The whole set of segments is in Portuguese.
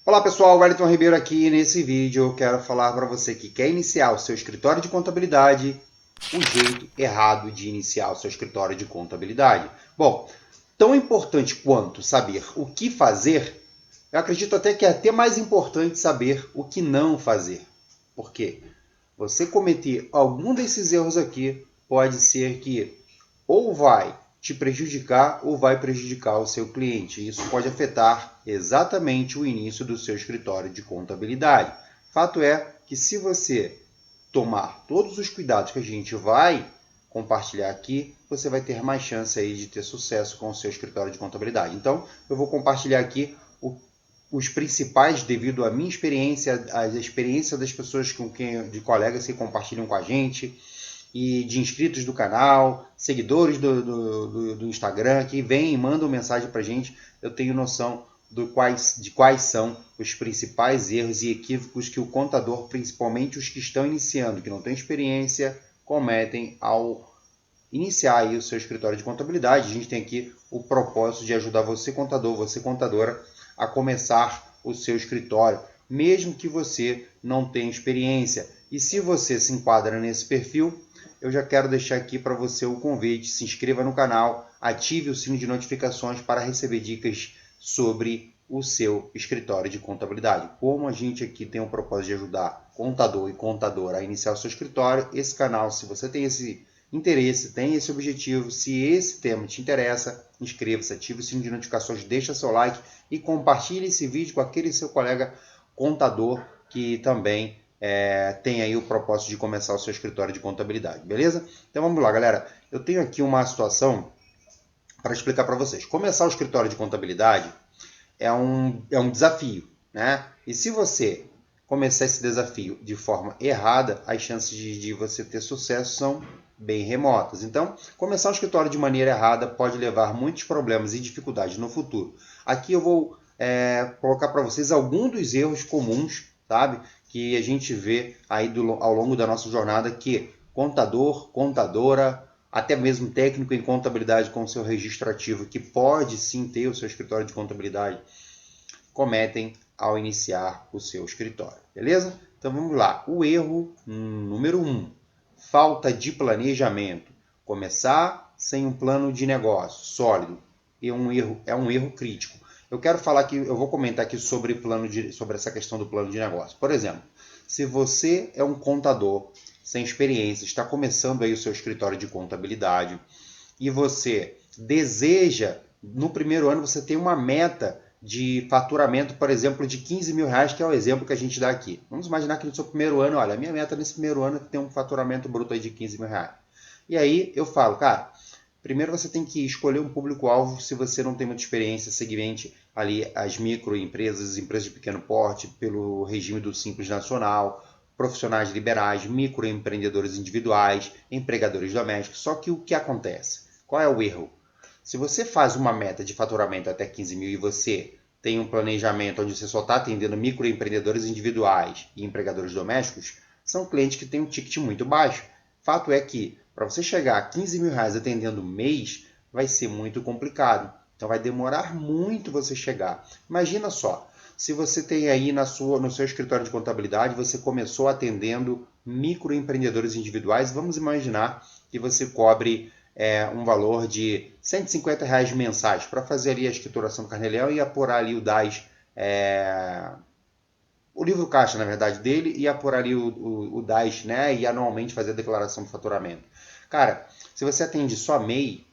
Olá pessoal, Wellington Ribeiro aqui. Nesse vídeo eu quero falar para você que quer iniciar o seu escritório de contabilidade, o jeito errado de iniciar o seu escritório de contabilidade. Bom, tão importante quanto saber o que fazer, eu acredito até que é até mais importante saber o que não fazer. Por quê? Você cometer algum desses erros aqui pode ser que ou vai te prejudicar ou vai prejudicar o seu cliente. Isso pode afetar exatamente o início do seu escritório de contabilidade. Fato é que se você tomar todos os cuidados que a gente vai compartilhar aqui, você vai ter mais chance aí de ter sucesso com o seu escritório de contabilidade. Então, eu vou compartilhar aqui os principais devido à minha experiência, à experiência das pessoas de colegas que compartilham com a gente, e de inscritos do canal, seguidores do Instagram, que vêm e mandam mensagem para a gente. Eu tenho noção de quais são os principais erros e equívocos que o contador, principalmente os que estão iniciando, que não têm experiência, cometem ao iniciar aí o seu escritório de contabilidade. A gente tem aqui o propósito de ajudar você, contador, você, contadora, a começar o seu escritório, mesmo que você não tenha experiência. E se você se enquadra nesse perfil, eu já quero deixar aqui para você o convite, se inscreva no canal, ative o sino de notificações para receber dicas sobre o seu escritório de contabilidade. Como a gente aqui tem o propósito de ajudar contador e contadora a iniciar o seu escritório, esse canal, se você tem esse interesse, tem esse objetivo, se esse tema te interessa, inscreva-se, ative o sino de notificações, deixa seu like e compartilhe esse vídeo com aquele seu colega contador que também tem aí o propósito de começar o seu escritório de contabilidade, beleza? Então vamos lá, galera. Eu tenho aqui uma situação para explicar para vocês. Começar o escritório de contabilidade é um desafio, né? E se você começar esse desafio de forma errada, as chances de você ter sucesso são bem remotas. Então, começar o escritório de maneira errada pode levar muitos problemas e dificuldades no futuro. Aqui eu vou colocar para vocês alguns dos erros comuns, sabe? Que a gente vê aí ao longo da nossa jornada, que contador, contadora, até mesmo técnico em contabilidade com seu registro ativo, que pode sim ter o seu escritório de contabilidade, cometem ao iniciar o seu escritório, beleza? Então vamos lá. O erro número 1, falta de planejamento. Começar sem um plano de negócio sólido é um erro crítico. Eu quero falar aqui, eu vou comentar aqui sobre essa questão do plano de negócio. Por exemplo, se você é um contador sem experiência, está começando aí o seu escritório de contabilidade e você deseja, no primeiro ano, você tem uma meta de faturamento, por exemplo, de 15 mil reais, que é o exemplo que a gente dá aqui. Vamos imaginar que no seu primeiro ano, olha, a minha meta nesse primeiro ano é ter um faturamento bruto aí de 15 mil reais. E aí eu falo, cara, primeiro você tem que escolher um público-alvo. Se você não tem muita experiência, segmente ali as microempresas, as empresas de pequeno porte, pelo regime do Simples Nacional, profissionais liberais, microempreendedores individuais, empregadores domésticos. Só que o que acontece? Qual é o erro? Se você faz uma meta de faturamento até 15 mil e você tem um planejamento onde você só está atendendo microempreendedores individuais e empregadores domésticos, são clientes que têm um ticket muito baixo. Fato é que para você chegar a 15 mil reais atendendo mês, vai ser muito complicado. Então vai demorar muito você chegar. Imagina só, se você tem aí no seu escritório de contabilidade, você começou atendendo microempreendedores individuais, vamos imaginar que você cobre um valor de 150 reais mensais para fazer ali a escrituração do carnê-leão e apurar ali o DAS, o livro caixa, na verdade, dele, e apurar ali o DAS, né, e anualmente fazer a declaração de faturamento. Cara, se você atende só MEI,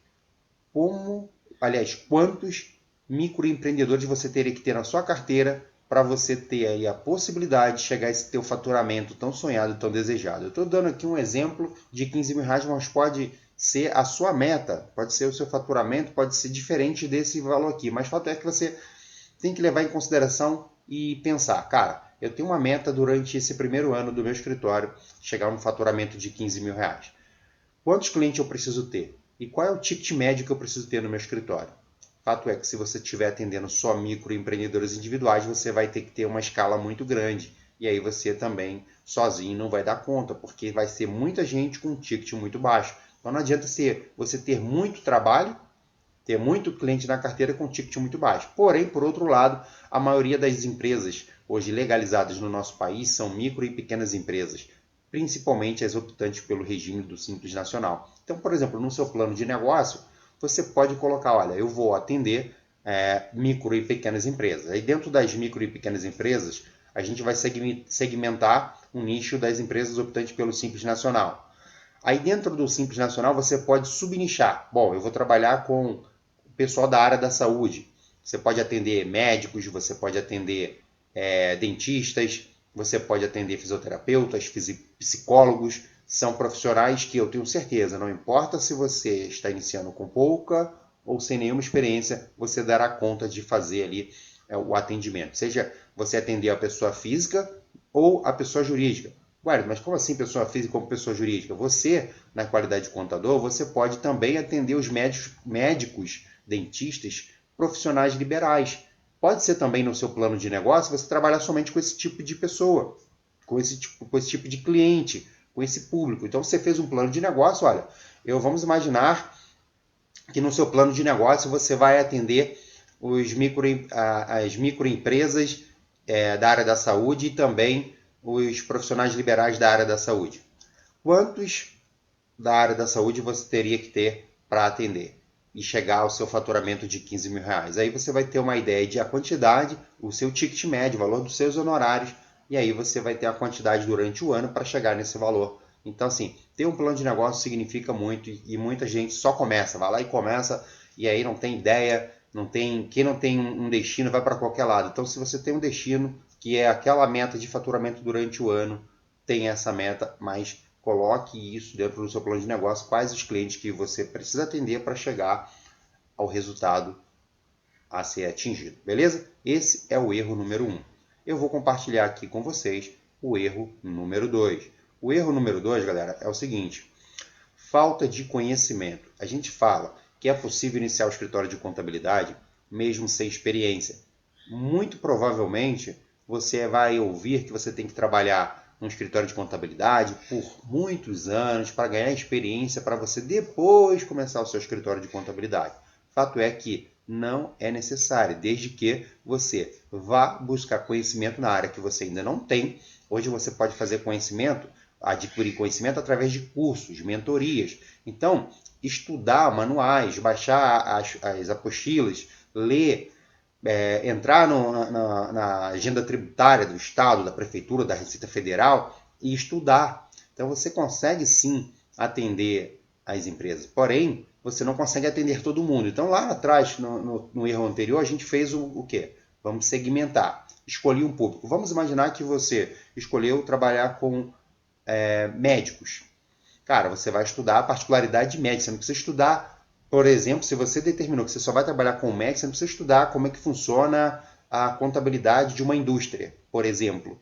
quantos microempreendedores você teria que ter na sua carteira para você ter aí a possibilidade de chegar a esse teu faturamento tão sonhado, tão desejado? Eu estou dando aqui um exemplo de 15 mil reais, mas pode ser a sua meta, pode ser o seu faturamento, pode ser diferente desse valor aqui, mas o fato é que você tem que levar em consideração e pensar, cara, eu tenho uma meta durante esse primeiro ano do meu escritório, chegar a um faturamento de 15 mil reais. Quantos clientes eu preciso ter? E qual é o ticket médio que eu preciso ter no meu escritório? Fato é que se você estiver atendendo só microempreendedores individuais, você vai ter que ter uma escala muito grande. E aí você também, sozinho, não vai dar conta, porque vai ser muita gente com um ticket muito baixo. Então não adianta você ter muito trabalho ter muito cliente na carteira com ticket muito baixo. Porém, por outro lado, a maioria das empresas hoje legalizadas no nosso país são micro e pequenas empresas, principalmente as optantes pelo regime do Simples Nacional. Então, por exemplo, no seu plano de negócio, você pode colocar, olha, eu vou atender micro e pequenas empresas. Aí dentro das micro e pequenas empresas, a gente vai segmentar um nicho das empresas optantes pelo Simples Nacional. Aí dentro do Simples Nacional você pode subnichar. Bom, eu vou trabalhar com o pessoal da área da saúde. Você pode atender médicos, você pode atender dentistas, você pode atender fisioterapeutas, psicólogos. São profissionais que eu tenho certeza, não importa se você está iniciando com pouca ou sem nenhuma experiência, você dará conta de fazer ali o atendimento. Seja você atender a pessoa física ou a pessoa jurídica. Guarda, mas como assim pessoa física como pessoa jurídica? Você, na qualidade de contador, você pode também atender os médicos, dentistas, profissionais liberais. Pode ser também no seu plano de negócio você trabalhar somente com esse tipo de pessoa, com esse tipo de cliente, com esse público. Então você fez um plano de negócio, olha, vamos imaginar que no seu plano de negócio você vai atender as microempresas da área da saúde e também os profissionais liberais da área da saúde. Quantos da área da saúde você teria que ter para atender e chegar ao seu faturamento de 15 mil reais? Aí você vai ter uma ideia de a quantidade, o seu ticket médio, o valor dos seus honorários, e aí você vai ter a quantidade durante o ano para chegar nesse valor. Então, assim, ter um plano de negócio significa muito e muita gente só começa, vai lá e começa e aí não tem ideia, quem não tem um destino vai para qualquer lado. Então, se você tem um destino que é aquela meta de faturamento durante o ano, tem essa meta, mas coloque isso dentro do seu plano de negócio, quais os clientes que você precisa atender para chegar ao resultado a ser atingido, beleza? Esse é o erro número 1. Eu vou compartilhar aqui com vocês o erro número 2. O erro número 2, galera, é o seguinte: falta de conhecimento. A gente fala que é possível iniciar o escritório de contabilidade mesmo sem experiência. Muito provavelmente você vai ouvir que você tem que trabalhar num escritório de contabilidade por muitos anos para ganhar experiência para você depois começar o seu escritório de contabilidade. Fato é que não é necessário, desde que você vá buscar conhecimento na área que você ainda não tem. Hoje você pode adquirir conhecimento através de cursos, mentorias. Então, estudar manuais, baixar as apostilas, ler, entrar na agenda tributária do Estado, da Prefeitura, da Receita Federal e estudar. Então, você consegue sim atender as empresas, porém, você não consegue atender todo mundo. Então, lá atrás, no erro anterior, a gente fez o quê? Vamos segmentar. Escolhi um público. Vamos imaginar que você escolheu trabalhar com médicos. Cara, você vai estudar a particularidade de médico. Você não precisa estudar, por exemplo, se você determinou que você só vai trabalhar com médico, você não precisa estudar como é que funciona a contabilidade de uma indústria, por exemplo.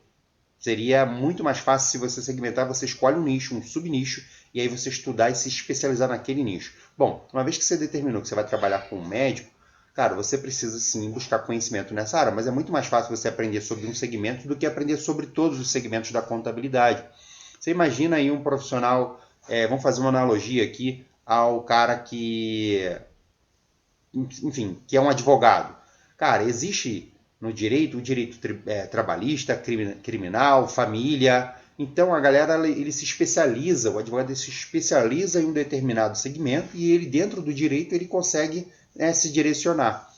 Seria muito mais fácil se você segmentar, você escolhe um nicho, um subnicho, e aí você estudar e se especializar naquele nicho. Bom, uma vez que você determinou que você vai trabalhar com um médico, cara, você precisa sim buscar conhecimento nessa área, mas é muito mais fácil você aprender sobre um segmento do que aprender sobre todos os segmentos da contabilidade. Você imagina aí um profissional, vamos fazer uma analogia aqui ao cara enfim, que é um advogado. Cara, existe no direito o direito trabalhista, criminal, família. Então a galera ele se especializa, o advogado ele se especializa em um determinado segmento e ele dentro do direito ele consegue se direcionar.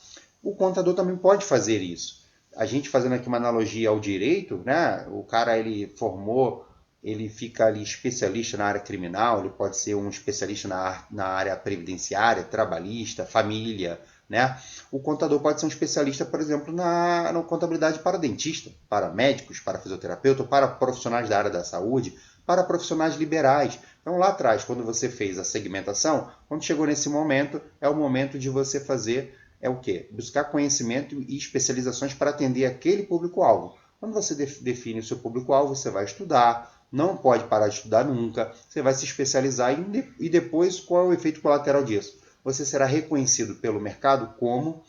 O contador também pode fazer isso. A gente fazendo aqui uma analogia ao direito, né? O cara ele formou, ele fica ali especialista na área criminal, ele pode ser um especialista na área previdenciária, trabalhista, família, né? O contador pode ser um especialista, por exemplo, na contabilidade para dentista, para médicos, para fisioterapeuta, para profissionais da área da saúde, para profissionais liberais. Então lá atrás, quando você fez a segmentação, quando chegou nesse momento, é o momento de você fazer o quê? Buscar conhecimento e especializações para atender aquele público-alvo. Quando você define o seu público-alvo, você vai estudar, não pode parar de estudar nunca, você vai se especializar e depois qual é o efeito colateral disso? Você será reconhecido pelo mercado como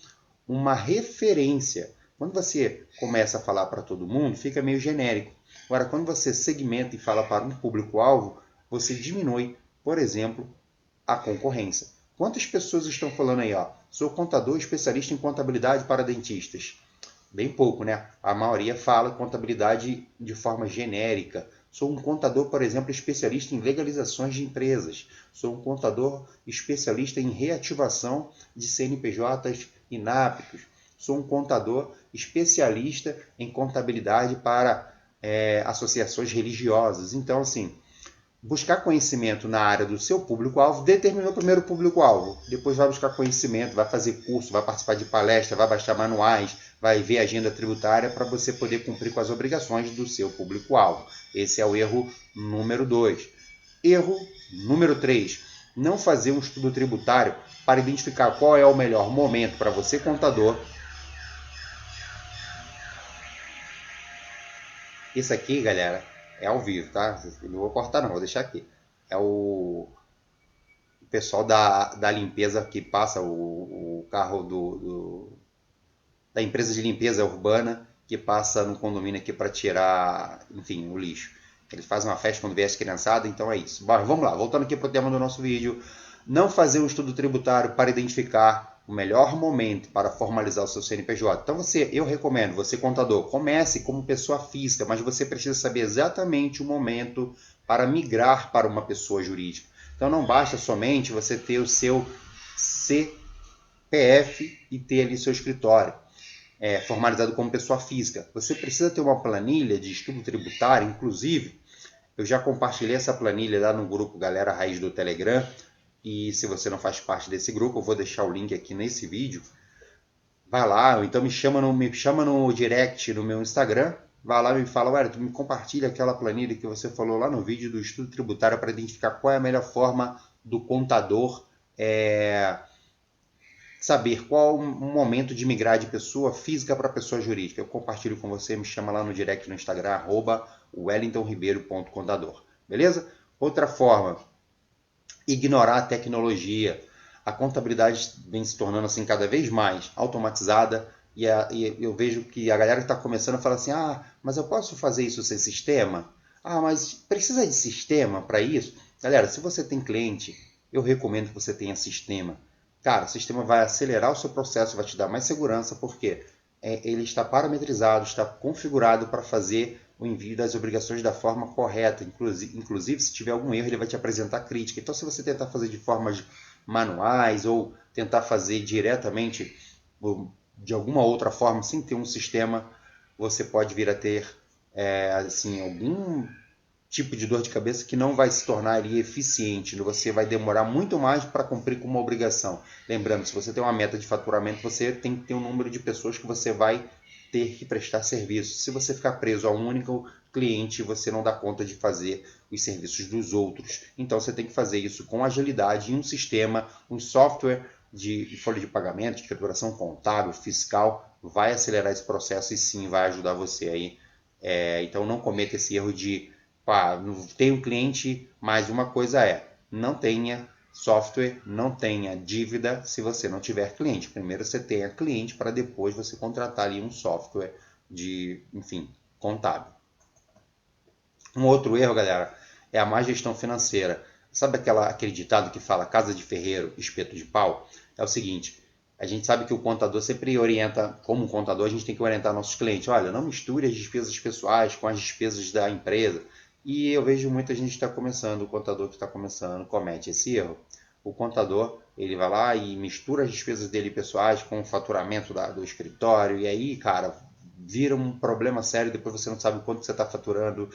uma referência. Quando você começa a falar para todo mundo, fica meio genérico. Agora, quando você segmenta e fala para um público-alvo, você diminui, por exemplo, a concorrência. Quantas pessoas estão falando aí, ó? Sou contador especialista em contabilidade para dentistas. Bem pouco, né? A maioria fala contabilidade de forma genérica. Sou um contador, por exemplo, especialista em legalizações de empresas. Sou um contador especialista em reativação de CNPJs inaptos. Sou um contador especialista em contabilidade para associações religiosas. Então, assim, buscar conhecimento na área do seu público-alvo, determinou o primeiro público-alvo. Depois vai buscar conhecimento, vai fazer curso, vai participar de palestra, vai baixar manuais, vai ver agenda tributária para você poder cumprir com as obrigações do seu público-alvo. Esse é o erro número 2. Erro número 3. Não fazer um estudo tributário para identificar qual é o melhor momento para você, contador. Isso aqui, galera, é ao vivo, tá? Não vou cortar não, vou deixar aqui. É o pessoal da limpeza que passa o carro da empresa de limpeza urbana que passa no condomínio aqui para tirar, enfim, o lixo. Eles fazem uma festa quando vier as criançadas, então é isso. Bom, vamos lá, voltando aqui para o tema do nosso vídeo. Não fazer um estudo tributário para identificar o melhor momento para formalizar o seu CNPJ. Então eu recomendo, você contador, comece como pessoa física, mas você precisa saber exatamente o momento para migrar para uma pessoa jurídica. Então não basta somente você ter o seu CPF e ter ali seu escritório formalizado como pessoa física. Você precisa ter uma planilha de estudo tributário, inclusive, eu já compartilhei essa planilha lá no grupo Galera Raiz do Telegram, e se você não faz parte desse grupo, eu vou deixar o link aqui nesse vídeo. Vai lá, ou então me chama no direct no meu Instagram, vai lá e me fala, ué, tu me compartilha aquela planilha que você falou lá no vídeo do estudo tributário para identificar qual é a melhor forma do contador saber qual o momento de migrar de pessoa física para pessoa jurídica. Eu compartilho com você, me chama lá no direct no Instagram, @wellingtonribeiro.contador. Beleza? Outra forma, ignorar a tecnologia. A contabilidade vem se tornando assim cada vez mais automatizada e eu vejo que a galera que está começando fala assim, mas eu posso fazer isso sem sistema? Mas precisa de sistema para isso? Galera, se você tem cliente, eu recomendo que você tenha sistema. Cara, o sistema vai acelerar o seu processo, vai te dar mais segurança, porque ele está parametrizado, está configurado para fazer o envio das obrigações da forma correta. Inclusive, se tiver algum erro, ele vai te apresentar crítica. Então, se você tentar fazer de formas manuais ou tentar fazer diretamente de alguma outra forma, sem ter um sistema, você pode vir a ter algum tipo de dor de cabeça que não vai se tornar ali eficiente. Você vai demorar muito mais para cumprir com uma obrigação. Lembrando, se você tem uma meta de faturamento, você tem que ter um número de pessoas que você vai ter que prestar serviço. Se você ficar preso a um único cliente, você não dá conta de fazer os serviços dos outros. Então você tem que fazer isso com agilidade em um sistema, um software de folha de pagamento, de escrituração contábil, fiscal, vai acelerar esse processo e sim vai ajudar você aí. Então não cometa esse erro de tem um cliente, mas uma coisa não tenha software, não tenha dívida se você não tiver cliente. Primeiro você tenha cliente para depois você contratar ali um software de, enfim, contábil. Um outro erro, galera, é a má gestão financeira. Sabe aquele ditado que fala casa de ferreiro, espeto de pau? É o seguinte, a gente sabe que o contador sempre orienta, como contador, a gente tem que orientar nossos clientes. Olha, não misture as despesas pessoais com as despesas da empresa. E eu vejo muita gente está começando, o contador que está começando comete esse erro. O contador, ele vai lá e mistura as despesas dele pessoais com o faturamento do escritório. E aí, cara, vira um problema sério. Depois você não sabe quanto você está faturando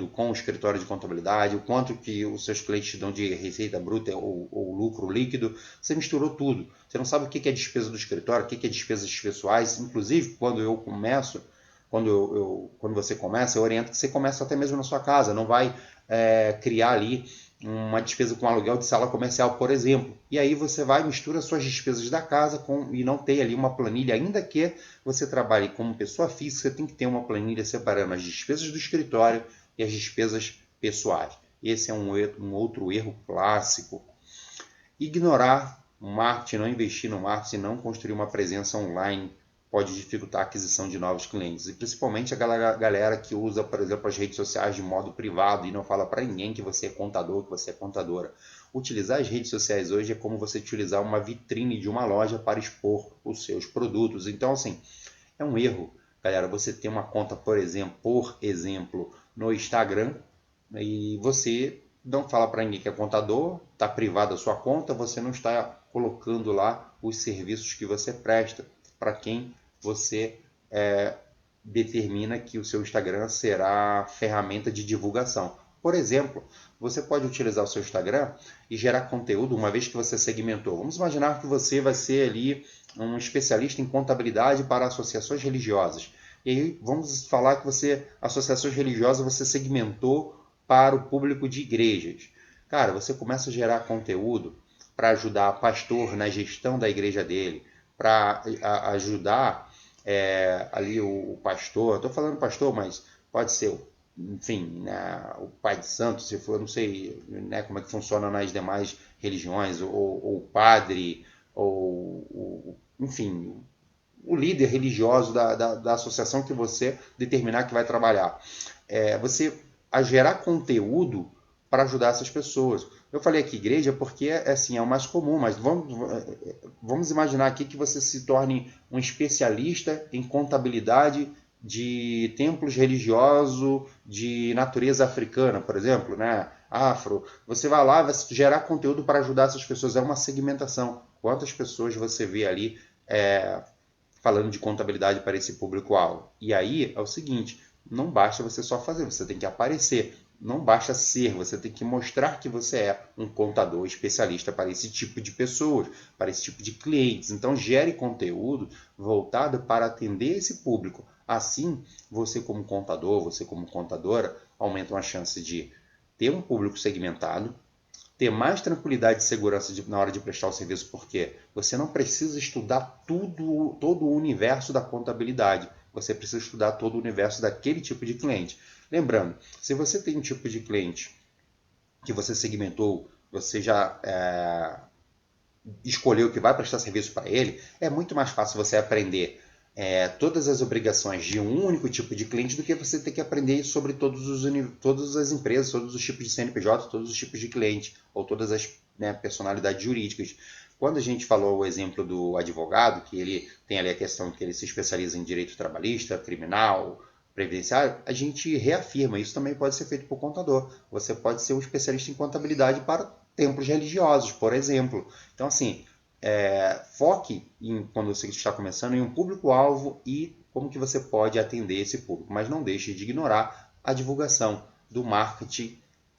com o escritório de contabilidade, o quanto que os seus clientes te dão de receita bruta ou lucro líquido. Você misturou tudo. Você não sabe o que é despesa do escritório, o que é despesas pessoais. Inclusive, quando eu começo... Quando você começa, eu oriento que você comece até mesmo na sua casa. Não vai criar ali uma despesa com aluguel de sala comercial, por exemplo. E aí você vai mistura suas despesas da casa e não tem ali uma planilha. Ainda que você trabalhe como pessoa física, você tem que ter uma planilha separando as despesas do escritório e as despesas pessoais. Esse é um outro erro clássico. Ignorar o marketing, não investir no marketing, não construir uma presença online pode dificultar a aquisição de novos clientes. E principalmente a galera que usa, por exemplo, as redes sociais de modo privado e não fala para ninguém que você é contador, que você é contadora. Utilizar as redes sociais hoje é como você utilizar uma vitrine de uma loja para expor os seus produtos. Então, assim, é um erro, galera, você ter uma conta, por exemplo, no Instagram e você não fala para ninguém que é contador, está privada a sua conta, você não está colocando lá os serviços que você presta para quem você determina que o seu Instagram será ferramenta de divulgação. Por exemplo, você pode utilizar o seu Instagram e gerar conteúdo uma vez que você segmentou. Vamos imaginar que você vai ser ali um especialista em contabilidade para associações religiosas. E aí vamos falar que você, associações religiosas, você segmentou para o público de igrejas. Cara, você começa a gerar conteúdo para ajudar pastor na gestão da igreja dele, para ajudar ali o pastor, estou falando pastor, mas pode ser, enfim, né, o pai de santo, se for, não sei né, como é que funciona nas demais religiões, ou o padre, enfim, o líder religioso da associação que você determinar que vai trabalhar. Você a gerar conteúdo para ajudar essas pessoas. Eu falei aqui igreja porque assim, é o mais comum, mas vamos imaginar aqui que você se torne um especialista em contabilidade de templos religiosos de natureza africana, por exemplo, né? Afro. Você vai lá, vai gerar conteúdo para ajudar essas pessoas. É uma segmentação. Quantas pessoas você vê ali falando de contabilidade para esse público-alvo? E aí é o seguinte, não basta você só fazer, você tem que aparecer. Não basta ser, você tem que mostrar que você é um contador especialista para esse tipo de pessoas, para esse tipo de clientes. Então, gere conteúdo voltado para atender esse público. Assim, você como contador, você como contadora, aumenta a chance de ter um público segmentado, ter mais tranquilidade e segurança na hora de prestar o serviço, porque você não precisa estudar todo o universo da contabilidade. Você precisa estudar todo o universo daquele tipo de cliente. Lembrando, se você tem um tipo de cliente que você segmentou, você já escolheu que vai prestar serviço para ele, é muito mais fácil você aprender todas as obrigações de um único tipo de cliente do que você ter que aprender sobre todas as empresas, todos os tipos de CNPJ, todos os tipos de cliente, ou todas as personalidades jurídicas. Quando a gente falou o exemplo do advogado, que ele tem ali a questão que ele se especializa em direito trabalhista, criminal, previdenciário, a gente reafirma, isso também pode ser feito por contador. Você pode ser um especialista em contabilidade para templos religiosos, por exemplo. Então, assim, foque quando você está começando em um público-alvo e como que você pode atender esse público, mas não deixe de ignorar a divulgação do marketing,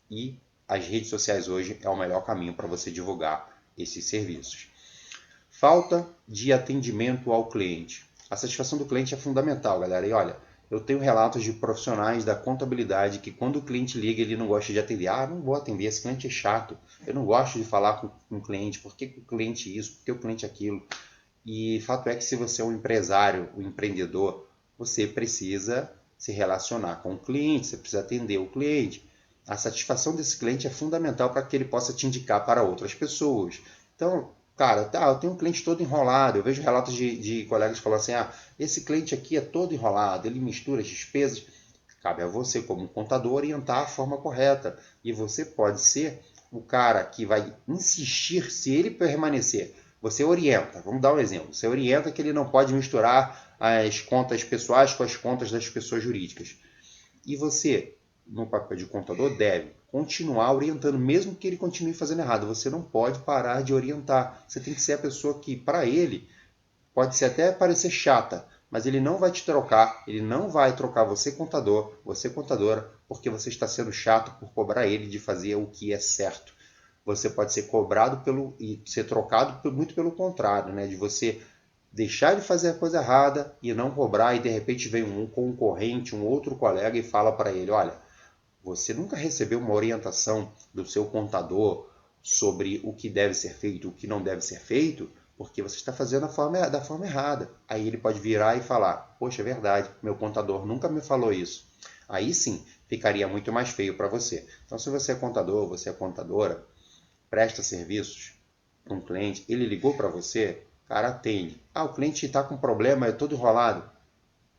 e as redes sociais hoje é o melhor caminho para você divulgar esses serviços. Falta de atendimento ao cliente. A satisfação do cliente é fundamental, galera. E olha, eu tenho relatos de profissionais da contabilidade que quando o cliente liga ele não gosta de atender. Ah, não vou atender, esse cliente é chato. Eu não gosto de falar com o cliente. Por que o cliente isso? Por que o cliente aquilo? E fato é que se você é um empresário, um empreendedor, você precisa se relacionar com o cliente, você precisa atender o cliente. A satisfação desse cliente é fundamental para que ele possa te indicar para outras pessoas. Então, cara, eu tenho um cliente todo enrolado. Eu vejo relatos de colegas falando assim: esse cliente aqui é todo enrolado, ele mistura as despesas. Cabe a você, como contador, orientar a forma correta. E você pode ser o cara que vai insistir, se ele permanecer. Você orienta, vamos dar um exemplo. Você orienta que ele não pode misturar as contas pessoais com as contas das pessoas jurídicas. E você, no papel de contador, deve continuar orientando, mesmo que ele continue fazendo errado. Você não pode parar de orientar. Você tem que ser a pessoa que, para ele, pode ser até parecer chata, mas ele não vai te trocar, ele não vai trocar você contador, você contadora, porque você está sendo chato por cobrar ele de fazer o que é certo. Você pode ser cobrado e ser trocado muito pelo contrário, né? De você deixar de fazer a coisa errada e não cobrar, e de repente vem um concorrente, um outro colega e fala para ele: olha, você nunca recebeu uma orientação do seu contador sobre o que deve ser feito, o que não deve ser feito, porque você está fazendo da forma errada. Aí ele pode virar e falar: poxa, é verdade, meu contador nunca me falou isso. Aí sim, ficaria muito mais feio para você. Então, se você é contador, você é contadora, presta serviços para um cliente, ele ligou para você, cara, atende. O cliente está com problema, é todo enrolado.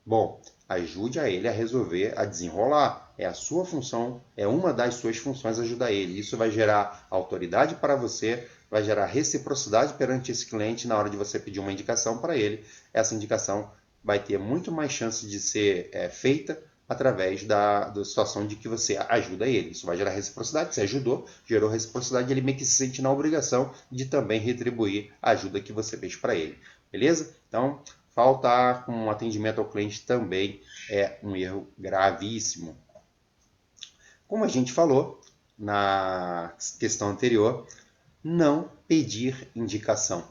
Bom, Ajude a ele a resolver, a desenrolar. É a sua função, é uma das suas funções ajudar ele. Isso vai gerar autoridade para você, vai gerar reciprocidade perante esse cliente na hora de você pedir uma indicação para ele. Essa indicação vai ter muito mais chance de ser feita através da situação de que você ajuda ele. Isso vai gerar reciprocidade, você ajudou, gerou reciprocidade, ele meio que se sente na obrigação de também retribuir a ajuda que você fez para ele. Beleza? Então, faltar com atendimento ao cliente também é um erro gravíssimo. Como a gente falou na questão anterior, não pedir indicação.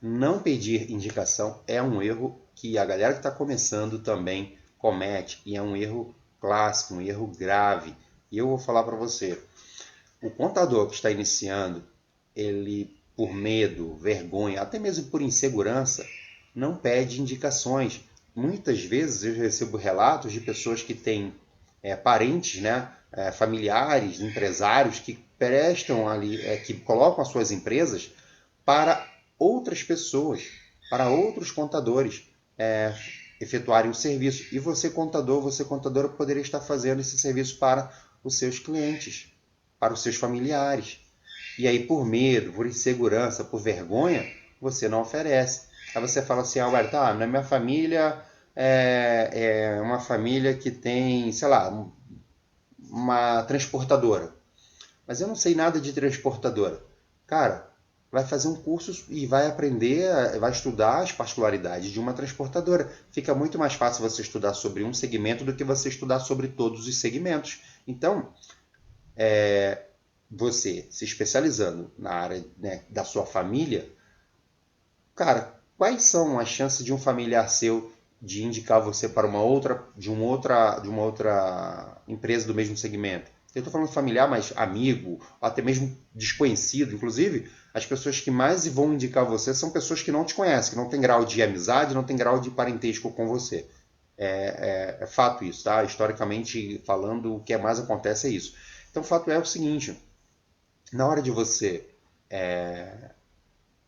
Não pedir indicação é um erro que a galera que está começando também comete, e é um erro clássico, um erro grave. E eu vou falar para você, o contador que está iniciando, ele por medo, vergonha, até mesmo por insegurança, não pede indicações. Muitas vezes eu recebo relatos de pessoas que têm parentes, né, familiares, empresários que prestam ali, que colocam as suas empresas para outras pessoas, para outros contadores efetuarem o serviço. E você, contador, você, contadora, poderia estar fazendo esse serviço para os seus clientes, para os seus familiares. E aí, por medo, por insegurança, por vergonha, você não oferece. Aí você fala assim, Alberto, na minha família é uma família que tem, sei lá, uma transportadora. Mas eu não sei nada de transportadora. Cara, vai fazer um curso e vai aprender, vai estudar as particularidades de uma transportadora. Fica muito mais fácil você estudar sobre um segmento do que você estudar sobre todos os segmentos. Então, você se especializando na área, né, da sua família, cara, quais são as chances de um familiar seu de indicar você para uma outra empresa do mesmo segmento? Eu estou falando familiar, mas amigo, até mesmo desconhecido. Inclusive, as pessoas que mais vão indicar você são pessoas que não te conhecem, que não têm grau de amizade, não têm grau de parentesco com você. É fato isso, tá? Historicamente falando, o que mais acontece é isso. Então, o fato é o seguinte: na hora de você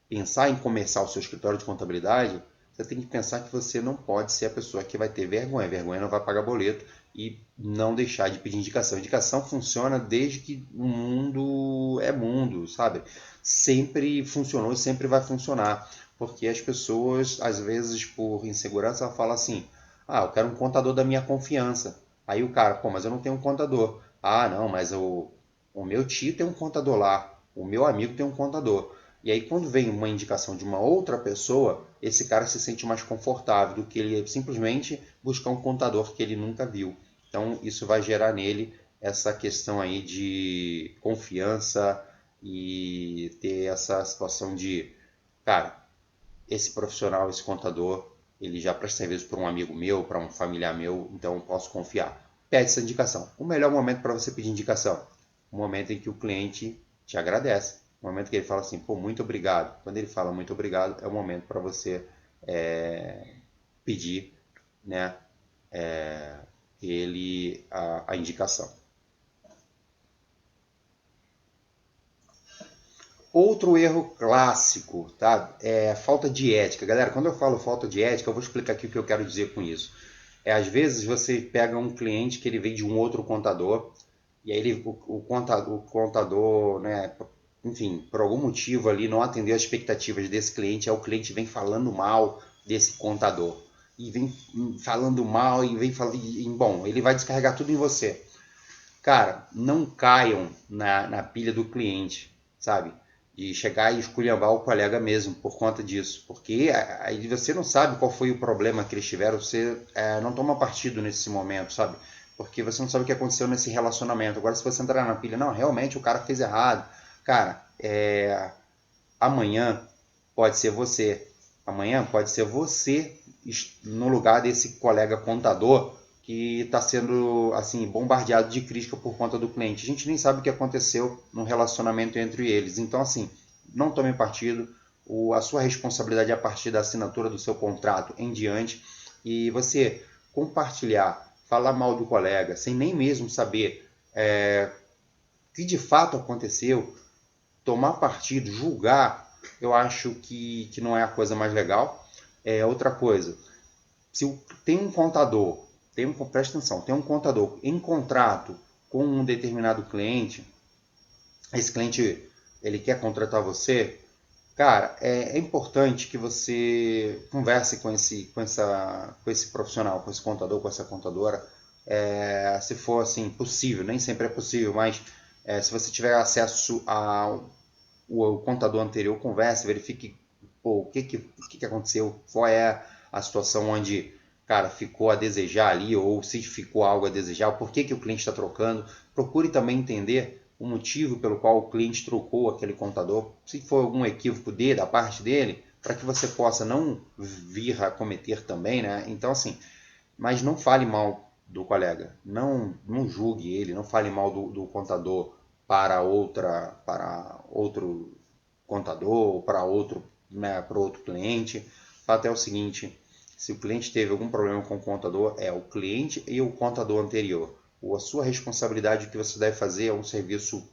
pensar em começar o seu escritório de contabilidade, você tem que pensar que você não pode ser a pessoa que vai ter vergonha. Vergonha não vai pagar boleto e não deixar de pedir indicação. Indicação funciona desde que o mundo é mundo, sabe? Sempre funcionou e sempre vai funcionar. Porque as pessoas, às vezes, por insegurança, falam assim, eu quero um contador da minha confiança. Aí o cara, mas eu não tenho um contador. Não, mas o meu tio tem um contador lá. O meu amigo tem um contador. E aí, quando vem uma indicação de uma outra pessoa, esse cara se sente mais confortável do que ele simplesmente buscar um contador que ele nunca viu. Então, isso vai gerar nele essa questão aí de confiança e ter essa situação de, cara, esse profissional, esse contador, ele já presta serviço para um amigo meu, para um familiar meu, então eu posso confiar. Pede essa indicação. O melhor momento para você pedir indicação? O momento em que o cliente te agradece. O momento que ele fala assim, muito obrigado. Quando ele fala muito obrigado, é o momento para você pedir, né, a indicação. Outro erro clássico, tá? É falta de ética. Galera, quando eu falo falta de ética, eu vou explicar aqui o que eu quero dizer com isso. Às vezes você pega um cliente que ele veio de um outro contador, e aí o contador, né, enfim, por algum motivo ali não atendeu as expectativas desse cliente, aí o cliente vem falando mal desse contador. E vem falando mal, e vem falando. Bom, ele vai descarregar tudo em você. Cara, não caiam na pilha do cliente, sabe? De chegar e esculhambar o colega mesmo por conta disso. Porque aí você não sabe qual foi o problema que eles tiveram, você não toma partido nesse momento, sabe? Porque você não sabe o que aconteceu nesse relacionamento. Agora, se você entrar na pilha, não, realmente o cara fez errado. Cara, amanhã pode ser você. Amanhã pode ser você no lugar desse colega contador que está sendo assim bombardeado de crítica por conta do cliente. A gente nem sabe o que aconteceu no relacionamento entre eles. Então, assim, não tome partido. A sua responsabilidade é a partir da assinatura do seu contrato em diante. E você compartilhar, falar mal do colega, sem nem mesmo saber o que de fato aconteceu, tomar partido, julgar, eu acho que não é a coisa mais legal. Outra coisa, se tem um contador, presta atenção, tem um contador em contrato com um determinado cliente, esse cliente ele quer contratar você, cara, é importante que você converse com esse profissional, com esse contador, com essa contadora, se for assim possível, nem sempre é possível, mas se você tiver acesso ao contador anterior, converse, verifique o que aconteceu, qual é a situação onde, cara, ficou a desejar ali, ou se ficou algo a desejar, por que o cliente está trocando. Procure também entender o motivo pelo qual o cliente trocou aquele contador, se for algum equívoco da parte dele, para que você possa não vir a cometer também, né? Então, assim, mas não fale mal do colega, não julgue ele, não fale mal do contador para outro contador, para outro, né, para outro cliente. O fato é o seguinte: se o cliente teve algum problema com o contador, é o cliente e o contador anterior. Ou a sua responsabilidade, o que você deve fazer é um serviço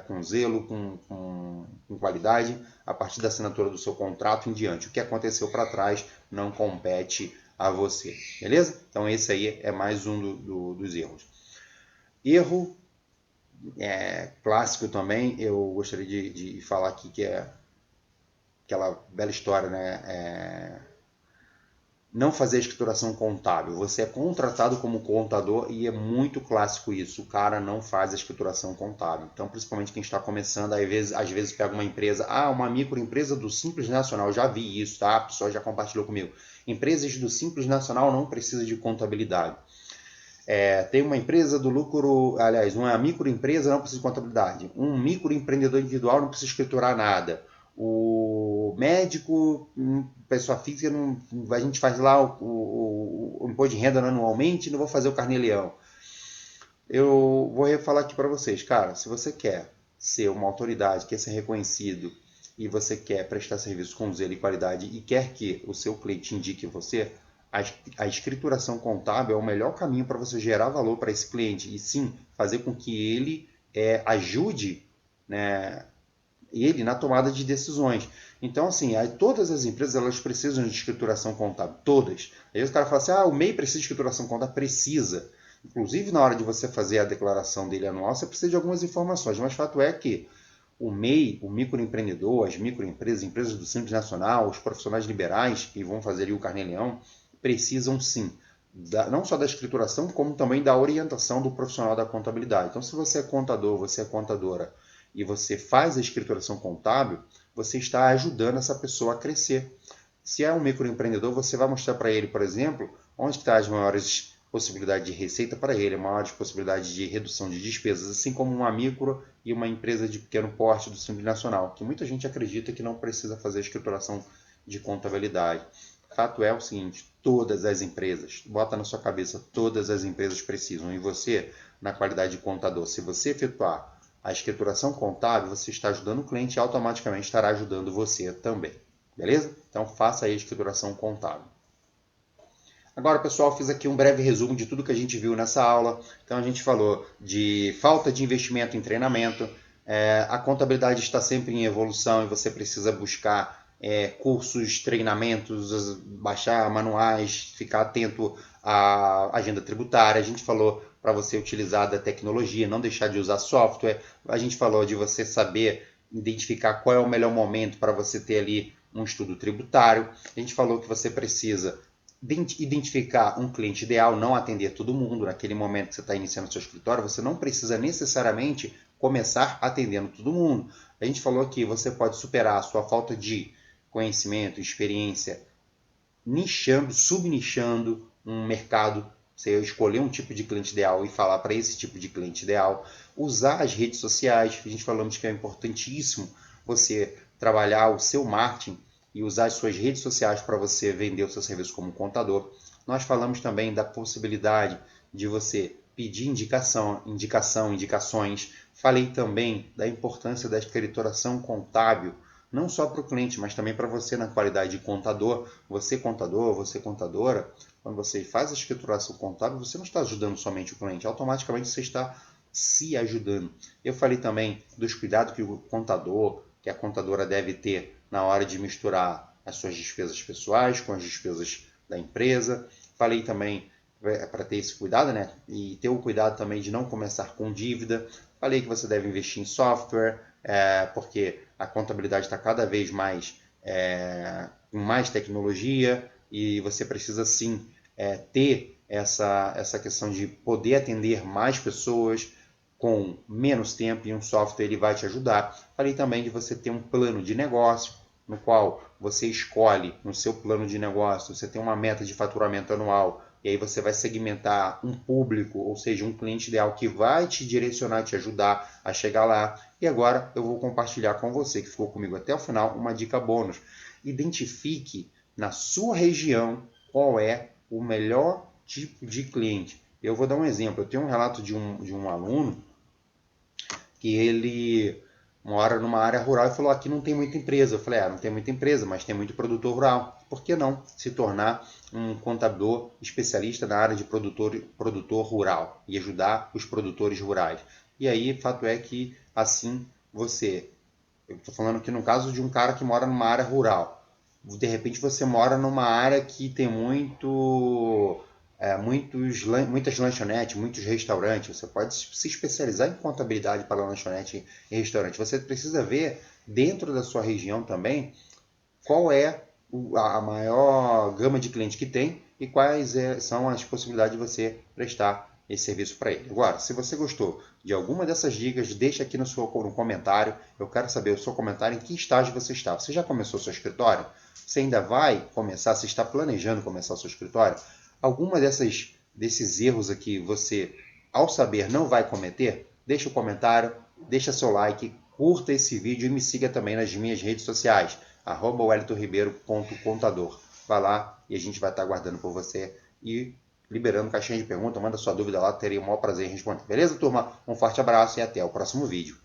com zelo, com qualidade, a partir da assinatura do seu contrato em diante. O que aconteceu para trás não compete a você, beleza? Então esse aí é mais um dos erros. Erro clássico também, eu gostaria de falar aqui, que é aquela bela história, né? Não fazer a escrituração contábil. Você é contratado como contador e é muito clássico isso. O cara não faz a escrituração contábil. Então, principalmente quem está começando, às vezes pega uma empresa, uma microempresa do Simples Nacional, já vi isso, tá? A pessoa já compartilhou comigo. Empresas do Simples Nacional não precisam de contabilidade. Tem uma empresa do lucro, aliás, uma microempresa não precisa de contabilidade. Um microempreendedor individual não precisa escriturar nada. O médico, pessoa física, a gente faz lá o imposto de renda anualmente, não vou fazer o carnê-leão. Eu vou falar aqui para vocês, cara, se você quer ser uma autoridade, quer ser reconhecido e você quer prestar serviço com zelo e qualidade e quer que o seu cliente indique você, a escrituração contábil é o melhor caminho para você gerar valor para esse cliente e sim fazer com que ele ajude, né, ele na tomada de decisões. Então, assim, todas as empresas elas precisam de escrituração contábil, todas. Aí os caras falam assim, o MEI precisa de escrituração contábil? Precisa. Inclusive, na hora de você fazer a declaração dele anual, você precisa de algumas informações, mas o fato é que o MEI, o microempreendedor, as microempresas, empresas do Simples Nacional, os profissionais liberais que vão fazer ali o carnê-leão, precisam sim, não só da escrituração, como também da orientação do profissional da contabilidade. Então, se você é contador, você é contadora, e você faz a escrituração contábil, você está ajudando essa pessoa a crescer. Se é um microempreendedor, você vai mostrar para ele, por exemplo, onde estão as maiores possibilidades de receita para ele, maiores possibilidades de redução de despesas, assim como uma micro e uma empresa de pequeno porte do Simples Nacional, que muita gente acredita que não precisa fazer a escrituração de contabilidade. O fato é o seguinte, todas as empresas, bota na sua cabeça, todas as empresas precisam, e você, na qualidade de contador, se você efetuar a escrituração contábil, você está ajudando o cliente e automaticamente estará ajudando você também. Beleza? Então faça aí a escrituração contábil. Agora, pessoal, fiz aqui um breve resumo de tudo que a gente viu nessa aula. Então a gente falou de falta de investimento em treinamento, a contabilidade está sempre em evolução e você precisa buscar cursos, treinamentos, baixar manuais, ficar atento à agenda tributária. A gente falou para você utilizar da tecnologia, não deixar de usar software. A gente falou de você saber identificar qual é o melhor momento para você ter ali um estudo tributário. A gente falou que você precisa identificar um cliente ideal, não atender todo mundo. Naquele momento que você está iniciando seu escritório, você não precisa necessariamente começar atendendo todo mundo. A gente falou que você pode superar a sua falta de conhecimento, experiência, nichando, subnichando um mercado. Você escolher um tipo de cliente ideal e falar para esse tipo de cliente ideal. Usar as redes sociais, a gente falamos que é importantíssimo você trabalhar o seu marketing e usar as suas redes sociais para você vender o seu serviço como contador. Nós falamos também da possibilidade de você pedir indicações. Falei também da importância da escrituração contábil, não só para o cliente, mas também para você na qualidade de contador, você contadora, quando você faz a escrituração contábil, você não está ajudando somente o cliente, automaticamente você está se ajudando. Eu falei também dos cuidados que o contador, que a contadora deve ter na hora de misturar as suas despesas pessoais com as despesas da empresa. Falei também para ter esse cuidado, né? E ter o cuidado também de não começar com dívida. Falei que você deve investir em software, porque a contabilidade está cada vez mais com mais tecnologia e você precisa sim ter essa questão de poder atender mais pessoas com menos tempo, e um software ele vai te ajudar. Falei também de você ter um plano de negócio, no qual você escolhe no seu plano de negócio, você tem uma meta de faturamento anual, e aí você vai segmentar um público, ou seja, um cliente ideal que vai te direcionar, te ajudar a chegar lá. E agora eu vou compartilhar com você, que ficou comigo até o final, uma dica bônus. Identifique na sua região qual é o melhor tipo de cliente. Eu vou dar um exemplo. Eu tenho um relato de um aluno que ele mora numa área rural e falou: aqui não tem muita empresa. Eu falei: não tem muita empresa, mas tem muito produtor rural. Por que não se tornar um contador especialista na área de produtor rural e ajudar os produtores rurais? E aí, fato é que assim eu estou falando aqui no caso de um cara que mora numa área rural. De repente você mora numa área que tem muitas lanchonetes, muitos restaurantes. Você pode se especializar em contabilidade para lanchonete e restaurante. Você precisa ver dentro da sua região também qual é a maior gama de clientes que tem e quais são as possibilidades de você prestar esse serviço para ele. Agora, se você gostou de alguma dessas dicas, deixa aqui no comentário. Eu quero saber o seu comentário, em que estágio você está. Você já começou o seu escritório? Você ainda vai começar? Você está planejando começar o seu escritório? Alguma desses erros aqui você, ao saber, não vai cometer? Deixa o comentário, deixa seu like, curta esse vídeo e me siga também nas minhas redes sociais, @wellingtonribeiro.contador. Vai lá e a gente vai estar aguardando por você e liberando caixinha de pergunta. Manda sua dúvida lá, terei o maior prazer em responder. Beleza, turma? Um forte abraço e até o próximo vídeo.